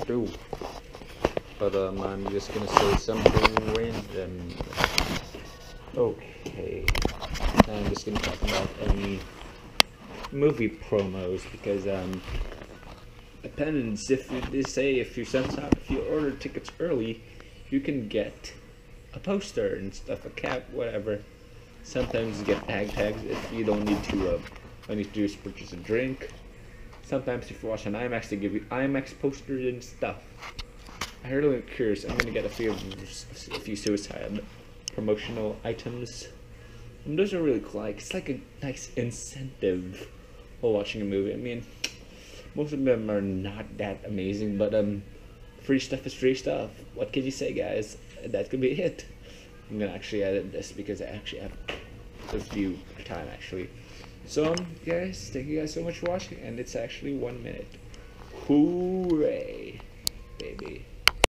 do. But I'm just gonna say something random. Okay, I'm just gonna talk about movie promos because depends if you order tickets early, you can get a poster and stuff, a cap, whatever. Sometimes you get tags if you don't need to. All you need to do is purchase a drink. Sometimes if you watch an IMAX, they give you IMAX posters and stuff. I'm really curious. I'm gonna get a few Suicide promotional items. And those are really cool. Like, it's like a nice incentive while watching a movie. I mean, most of them are not that amazing, but free stuff is free stuff. What can you say, guys? That could be it. I'm gonna actually edit this because I actually have a few time actually. So guys, thank you guys so much for watching, and it's actually 1 minute. Hooray, baby.